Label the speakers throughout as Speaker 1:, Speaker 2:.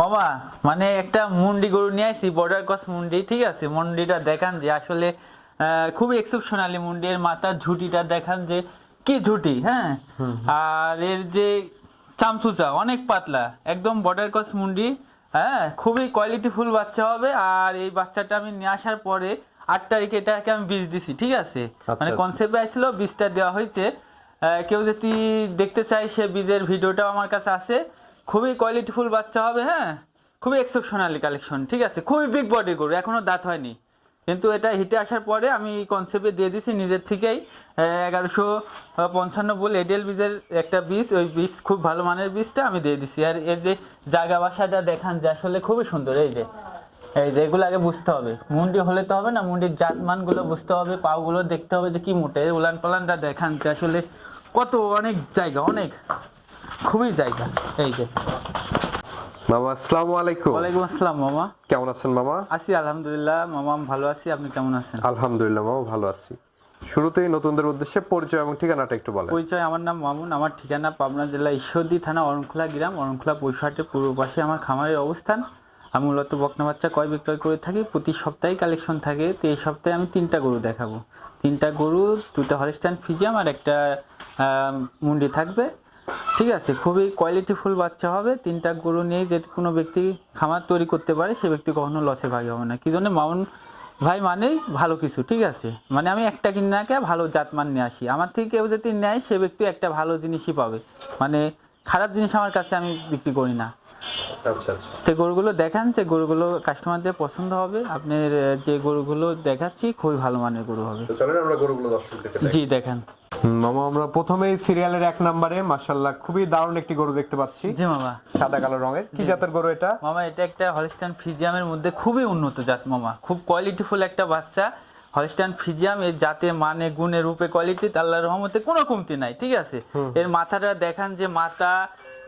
Speaker 1: মামা মানে একটা মুন্ডি গরু নিয়ে আসি, বর্ডার ক্রস মুন্ডি। ঠিক আছে, মুন্ডিটা দেখান যে আসলে খুবই এক্সেপশনালি মুন্ডি। এর মাথার ঝুটিটা দেখান যে কি ঝুটি, হ্যাঁ। আর এর যে চামচুচা অনেক পাতলা, একদম বর্ডার ক্রস মুন্ডি। হ্যাঁ, খুবই কোয়ালিটিফুল বাচ্চা হবে। আর এই বাচ্চাটা আমি নিয়ে আসার পরে 8 তারিখে এটাকে আমি বীজ দিছি। ঠিক আছে, মানে কনসেপ্টে আসলো, বীজটা দেওয়া হয়েছে। কেউ যদি দেখতে চায় সে বীজের ভিডিওটাও আমার কাছে আছে। খুবই কোয়ালিটিফুল বাচ্চা হবে, হ্যাঁ, খুবই এক্সেপশনালি কালেকশন। ঠিক আছে, খুবই বিগ বডি গরু, এখনো দাঁত হয়নি, কিন্তু এটা হিটে আসার পরে আমি কনসেপ্টে দিয়ে দিছি নিজের থেকেই। 1155 বলে এডিএল বীজের একটা বীজ, ওই বীজ খুব ভালো মানের বীজটা আমি দিয়ে দিছি। আর এর যে জায়গা বাসাটা দেখান যে আসলে খুবই সুন্দর। এই যে এগুলো আগে বুঝতে হবে, মুন্ডি হলে তো হবে না, মুন্ডির জাতমানগুলো বুঝতে হবে, পাগুলো দেখতে হবে যে কি মোটে। এর উলান পালানটা দেখান যে আসলে কত, অনেক জায়গা, অনেক খুবই জায়গা। এই যে
Speaker 2: মামা, আসসালামু আলাইকুম।
Speaker 1: ওয়ালাইকুম আসসালাম মামা।
Speaker 2: কেমন আছেন মামা?
Speaker 1: আছি আলহামদুলিল্লাহ মামা, আমি ভালো আছি। আপনি কেমন আছেন?
Speaker 2: আলহামদুলিল্লাহ মামা, ভালো আছি। শুরুতেই নতুনদের উদ্দেশ্যে পরিচয় এবং ঠিকানাটা একটু বলেন।
Speaker 1: পরিচয়, আমার নাম মামুন, আমার ঠিকানা পাবনা জেলা ঈশ্বরদী থানা অরণখোলা গ্রাম, অরণখোলা পৌরহাটের পূর্ব পাশে আমার খামারের অবস্থান। আমি মূলত বকনা বাচ্চা ক্রয় বিক্রয় করে থাকি, প্রতি সপ্তাহে কালেকশন থাকে। তো এই সপ্তাহে আমি 3টা গরু দেখাবো। 3টা গরু, 2টা হলস্টাইন ফ্রিজিয়াম আর একটা মুন্ডি থাকবে। ঠিক আছে, খুবই কোয়ালিটিফুল বাচ্চা হবে। 3টা গরু নিয়ে যদি কোনো ব্যক্তি খামার তৈরি করতে পারে সে ব্যক্তি কখনো লসে ভাগী হবে না। কি জন্য মামুন ভাই মানেই ভালো কিছু। ঠিক আছে, মানে আমি একটা কিনে না ভালো জাতমান নিয়ে আসি। আমার থেকে কেউ যদি নেয় সে ব্যক্তি একটা ভালো জিনিসই পাবে, মানে খারাপ জিনিস আমার কাছে আমি বিক্রি করি না।
Speaker 2: আচ্ছা আচ্ছা,
Speaker 1: তো গরুগুলো দেখান, যে গরুগুলো কাস্টমারদের পছন্দ হবে। আপনার যে গরুগুলো দেখাচ্ছি খুবই ভালো মানের গরু হবে।
Speaker 2: তো চলেন আমরা গরুগুলো দর্শকদেরকে দেখাই।
Speaker 1: জি দেখান
Speaker 2: মামা, আমরা প্রথমেই সিরিয়ালের 1 নম্বরে মাশাআল্লাহ খুবই দারুণ একটি গরু দেখতে পাচ্ছি।
Speaker 1: জি মামা,
Speaker 2: সাদা কালো রঙের। কি জাতের গরু এটা?
Speaker 1: মামা এটা একটা হলস্টাইন ফ্রিজিয়ামের মধ্যে খুবই উন্নত জাত মামা, খুব কোয়ালিটিফুল একটা বাচ্চা। হলস্টাইন ফ্রিজিয়াম এর জাতে, মানে, গুণে, রূপে, কোয়ালিটি আল্লাহর রহমতে কোনো কমতি নাই। ঠিক আছে, এর মাথাটা দেখান যে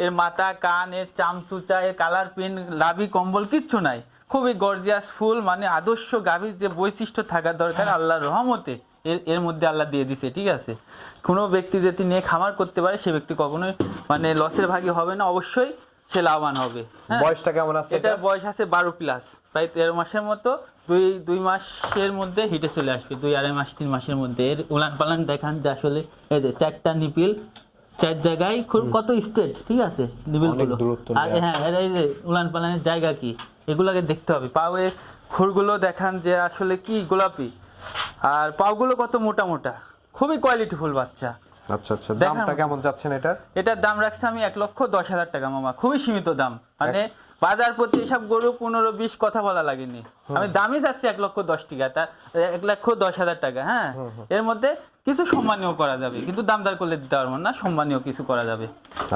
Speaker 1: এর মাথা, কান, এর চামচুচা, এর কালার পিন, লাভি, কম্বল কিচ্ছু নাই। খুবই গর্জিয়াস ফুল, মানে আদর্শ গাভীর যে বৈশিষ্ট্য থাকার দরকার আল্লাহর রহমতে এর মধ্যে আল্লাহ দিয়ে দিছে। ঠিক আছে, কোনো ব্যক্তি যদি নিয়ে খামার করতে পারে সে ব্যক্তি কখনোই মানে লসের ভাগী হবে না, অবশ্যই সে লাভবান হবে।
Speaker 2: বয়সটা কেমন আছে?
Speaker 1: এটার বয়স আছে 12 প্লাস, প্রায় 13 মাসের মতো। দুই মাসের মধ্যে হিটে চলে আসবে, 2-2.5 মাস 3 মাসের মধ্যে। এর উলান পালান দেখান যে আসলে এই যে 4টা নিপিল 4 জায়গায় কত স্টেট। ঠিক আছে, নিপিল গুলো। আর হ্যাঁ, এই যে উলান পালানের জায়গা কি, এগুলোকে দেখতে হবে। পাওয়ের খুরগুলো দেখান যে আসলে কি গোলাপি, আর পাগুলো কত মোটা মোটা, খুবই কোয়ালিটিফুল বাচ্চা।
Speaker 2: আচ্ছা আচ্ছা, দামটা কেমন যাচ্ছেন এটার?
Speaker 1: এটার দাম রাখছি আমি 1,10,000 টাকা মামা, খুবই সীমিত দাম। মানে বাজার প্রতি এসব গরু 15-20 কথা বলা লাগেনি, আমি দামই চাচ্ছি 1,10,000 টাকা, তা 1,10,000 টাকা। হ্যাঁ, এর মধ্যে কিছু সম্মানীয় করা যাবে, কিন্তু দামদার করলে দিতে পারবো না, সম্মানীয় কিছু করা যাবে।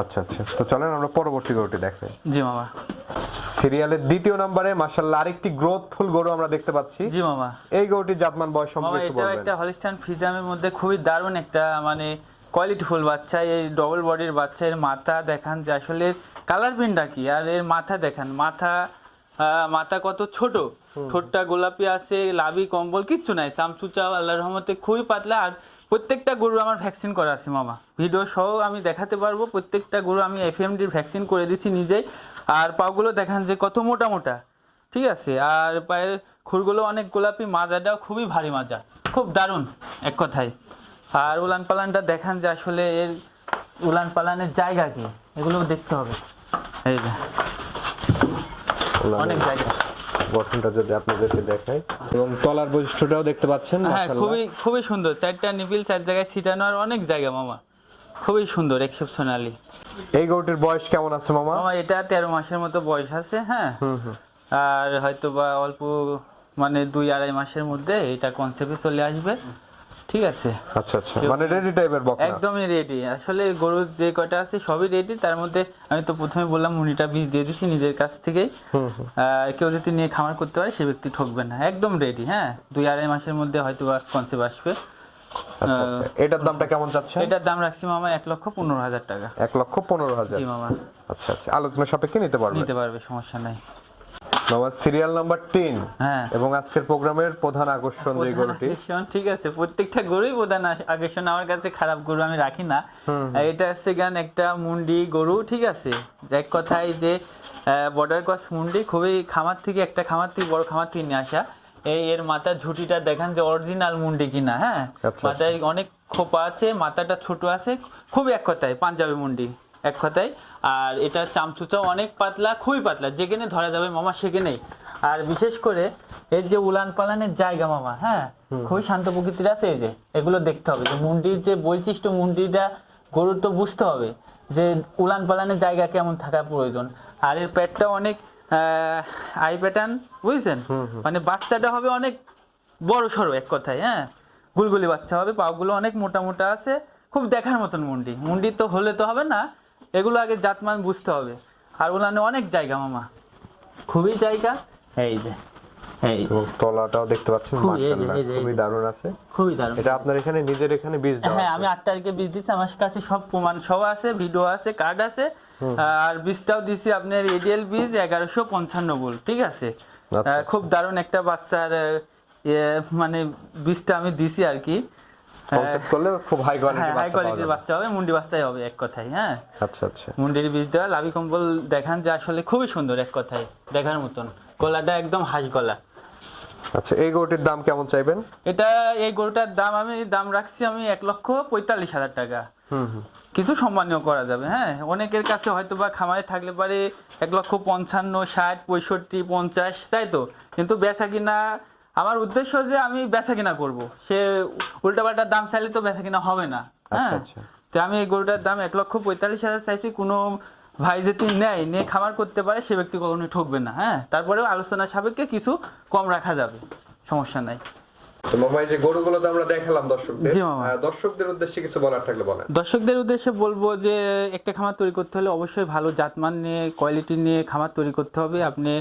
Speaker 2: আচ্ছা আচ্ছা, তো চলেন আমরা পরবর্তী গরুটি দেখাই।
Speaker 1: জি মামা,
Speaker 2: সিরিয়ালের 2য় নম্বরে মাশাআল্লাহ আরেকটি গ্রোথফুল গরু আমরা দেখতে পাচ্ছি।
Speaker 1: জি মামা,
Speaker 2: এই গরুটির জাতমান বয়স
Speaker 1: মামা
Speaker 2: সম্পর্কে একটু
Speaker 1: এটা
Speaker 2: বলবেন।
Speaker 1: একটা হলস্টাইন ফ্রিজিয়ামের মধ্যে খুবই দারুণ একটা, মানে কোয়ালিটিফুল বাচ্চা। এই ডবল বডির বাচ্চা। এর মাথা দেখান যে আসলে কালার প্রিন্টটা কি, আর এর মাথা দেখান, মাথা কত ছোট, ঠোঁটটা গোলাপি আছে, লাভি কম্বল কিচ্ছু নাই, চামচুচা আল্লাহর রহমতে খুবই পাতলা। আর প্রত্যেকটা গরু আমার ভ্যাকসিন করা আছে মামা, ভিডিও সহ আমি দেখাতে পারবো। প্রত্যেকটা গরু আমি এফএমডির ভ্যাকসিন করে দিচ্ছি নিজেই। আর পাগুলো দেখান যে কত মোটা মোটা। ঠিক আছে, আর পায়ের খুরগুলো অনেক গোলাপি, মাজাটাও খুবই ভারী মাজা, খুব দারুণ এক কথায়। আর উলান পালানটা দেখান যে আসলে এর উলান পালানের জায়গা কি, এগুলো দেখতে হবে। এই যে অনেক জায়গা,
Speaker 2: গঠনটা যদি আপনাদেরকে দেখাই, এবং তলার বৈশিষ্ট্যটাও দেখতে পাচ্ছেন।
Speaker 1: হ্যাঁ, খুবই সুন্দর। 4টা নিপিল 4 জায়গায় ছিটানো, আর অনেক জায়গা মামা, খুবই সুন্দর এক্সেপশনালি।
Speaker 2: এই গরুটির বয়স কেমন আছে মামা?
Speaker 1: মামা এটা 13 মাসের মতো বয়স আছে। হ্যাঁ, আর হয়তো বা অল্প, মানে 2-2.5 মাসের মধ্যে এটা কনসেপ্টে চলে আসবে। ঠিক আছে,
Speaker 2: আচ্ছা আচ্ছা, মানে রেডি টাইপের বকনা।
Speaker 1: একদমই রেডি। আসলে গরুর যে কয়টা আছে সবই রেডি। তার মধ্যে আমি তো প্রথমে বললাম মুনিটা বীজ দিয়ে দিচ্ছি নিজের কাছ থেকেই। কেউ যদি নিয়ে খামার করতে পারে সে ব্যক্তি ঠকবে না, একদম রেডি। হ্যাঁ, 2-2.5 মাসের মধ্যে হয়তো বা কনসেপ্ট আসবে।
Speaker 2: আচ্ছা আচ্ছা, এটার দামটা কেমন যাচ্ছে?
Speaker 1: এটার দাম রাখছি মামা 1,15,000 টাকা।
Speaker 2: 1,15,000।
Speaker 1: জি মামা,
Speaker 2: আচ্ছা আচ্ছা, আলোচনা সাপেক্ষে নিতে
Speaker 1: নিতে পারবে, সমস্যা নাই।
Speaker 2: মামা সিরিয়াল নাম্বার 3
Speaker 1: হ্যাঁ
Speaker 2: এবং আজকের প্রোগ্রামের প্রধান আকর্ষণ যে গরুটি,
Speaker 1: আকর্ষণ, ঠিক আছে, প্রত্যেকটা গরুই প্রধান আকর্ষণ, আমার কাছে খারাপ গরু আমি রাখি না। এটা হচ্ছে গান একটা মুন্ডি গরু, ঠিক আছে, এক কথায় যে বর্ডার ক্রস মুন্ডি, খুবই খামার থেকে বড় খামার থেকে নিয়ে আসা। এর মাথার ঝুঁটিটা দেখেন যে অরিজিনাল মুন্ডি কিনা, হ্যাঁ,
Speaker 2: আচ্ছা,
Speaker 1: মাথায় অনেক খোপা আছে, মাথাটা ছোট আছে, খুবই এক কথায় পাঞ্জাবি মুন্ডি এক কথায়। আর এটা চামচুচাও অনেক পাতলা, খুবই পাতলা, যেখানে ধরা যাবে মামা সেখানেই। আর বিশেষ করে এর যে উলান পালানের জায়গা মামা, হ্যাঁ, খুবই শান্ত প্রকৃতির আছে। এই যে এগুলো দেখতে হবে যে মুন্ডির যে বৈশিষ্ট্য, মুন্ডিটা গরুর তো বুঝতে হবে যে উলান পালানের জায়গা কেমন থাকা প্রয়োজন। আর এর পেটটা অনেক আই প্যাটার্ন, বুঝছেন, মানে বাচ্চাটা হবে অনেক বড় সড়ো এক কথায়, হ্যাঁ, গুলগুলি বাচ্চা হবে, পাগুলো অনেক মোটা মোটা আছে, খুব দেখার মতন মুন্ডি তো হলে তো হবে না, এগুলো আগে জাতমান বুঝতে হবে। আর উলানে অনেক জায়গা মামা, খুবই জায়গা। এই যে
Speaker 2: এবং তলাটাও দেখতে পাচ্ছেন মাশাআল্লাহ খুবই দারুণ আছে,
Speaker 1: খুবই দারুণ।
Speaker 2: এটা আপনার এখানে নিজের এখানে বীজ দেওয়া
Speaker 1: হ্যাঁ,
Speaker 2: আছে?
Speaker 1: আমি 8 তারিখে বীজ দিচ্ছি, আমার কাছে সব প্রমাণ সব আছে, ভিডিও আছে, কার্ড আছে। আর বীজটাও দিছি আপনার এডিএল বীজ 1155 বল, ঠিক আছে।
Speaker 2: আচ্ছা,
Speaker 1: খুব দারুণ একটা বাচ্চার মানে বীজটা আমি দিছি আর কি।
Speaker 2: কনসেপ্ট করলে খুব হাই কোয়ালিটির
Speaker 1: হাই
Speaker 2: বাচ্চা পাওয়া
Speaker 1: কোয়ালিটির
Speaker 2: যাবে।
Speaker 1: বাচ্চা হবে, মুন্ডি বাচ্চাই হবে এক কথায়, হ্যাঁ।
Speaker 2: আচ্ছা আচ্ছা,
Speaker 1: মুন্ডির বীজ দেওয়া, লাভি কম্বল দেখান যে আসলে খুবই সুন্দর এক কথায় দেখার মতন, গলাটা একদম হাঁস গলা।
Speaker 2: আচ্ছা, এই গরুটির দাম কেমন চাইবেন?
Speaker 1: এই গরুটার দাম রাখছি আমি 1,45,000 টাকা। কিছু সম্মানীয় করা যাবে, হ্যাঁ। অনেকের কাছে হয়তো বা খামারে থাকলে পারে 1,55,000, 60, 65, 50, তাই তো, কিন্তু বেচা কিনা আমার উদ্দেশ্য যে আমি বেচা কিনা করবো, সে উল্টাপাল্টা দাম চাইলে তো বেচা কিনা হবে না, হ্যাঁ।
Speaker 2: আচ্ছা।
Speaker 1: তো আমি এই গরুটার দাম 1,45,000 চাইছি। কোনো ভাই যদি নিয়ে খামার করতে পারে সে ব্যক্তি কখনোই ঠকবে না, হ্যাঁ। তারপরেও আলোচনা সাপেক্ষে কিছু কম রাখা যাবে, সমস্যা নাই।
Speaker 2: তো মামা, এই যে গরুগুলো তো আমরা দেখালাম দর্শকদের,
Speaker 1: জি মামা।
Speaker 2: দর্শকদের উদ্দেশ্যে কিছু বলার থাকলে বলেন।
Speaker 1: দর্শকদের উদ্দেশ্যে বলবো যে একটা খামার তৈরি করতে হলে অবশ্যই ভালো জাতমান নিয়ে, কোয়ালিটি নিয়ে খামার তৈরি করতে হবে। আপনি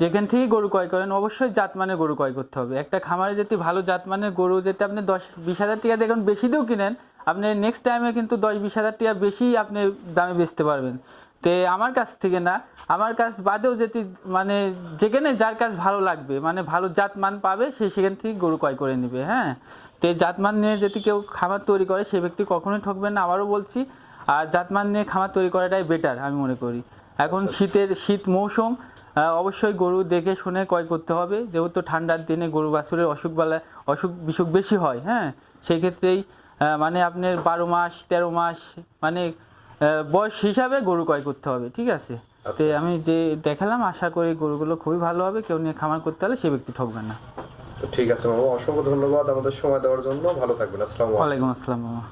Speaker 1: যেখান থেকে গরু ক্রয় করেন অবশ্যই জাতমানের গরু ক্রয় করতে হবে। একটা খামারে যদি ভালো জাতমানের গরু যেতে আপনি 10-20 হাজার টাকা দেখুন বেশি দিয়েও কিনেন, আপনি নেক্সট টাইমে কিন্তু 10-20 হাজার টাকা বেশি আপনি দামে বেচতে পারবেন। তে আমার কাছ থেকে না, আমার কাছ বাদেও যেটি মানে যেখানে যার কাছ ভালো লাগবে, মানে ভালো জাতমান পাবে, সে সেখান থেকে গরু ক্রয় করে নেবে, হ্যাঁ। তো জাতমান নিয়ে যদি কেউ খামার তৈরি করে সে ব্যক্তি কখনোই ঠকবেন না, আবারও বলছি। আর জাতমান নিয়ে খামার তৈরি করাটাই বেটার আমি মনে করি। এখন শীত মৌসুম, অবশ্যই গরু দেখে শুনে ক্রয় করতে হবে, যেহেতু ঠান্ডার দিনে গরু বাছুরের অসুখ বিসুখ বেশি হয়, হ্যাঁ। সেই ক্ষেত্রেই মানে আপনার 12 মাস 13 মাস মানে বয়স হিসাবে গরু ক্রয় করতে হবে, ঠিক আছে। তো আমি যে দেখালাম, আশা করি গরুগুলো খুবই ভালো হবে, কেউ নিয়ে খামার করতে হলে সে ব্যক্তি ঠকবে না।
Speaker 2: ঠিক আছে মামা, অসংখ্য ধন্যবাদ আমাদের সময় দেওয়ার জন্য, ভালো থাকবেন। আসসালামু আলাইকুম।
Speaker 1: ওয়ালাইকুম আসসালাম মামা।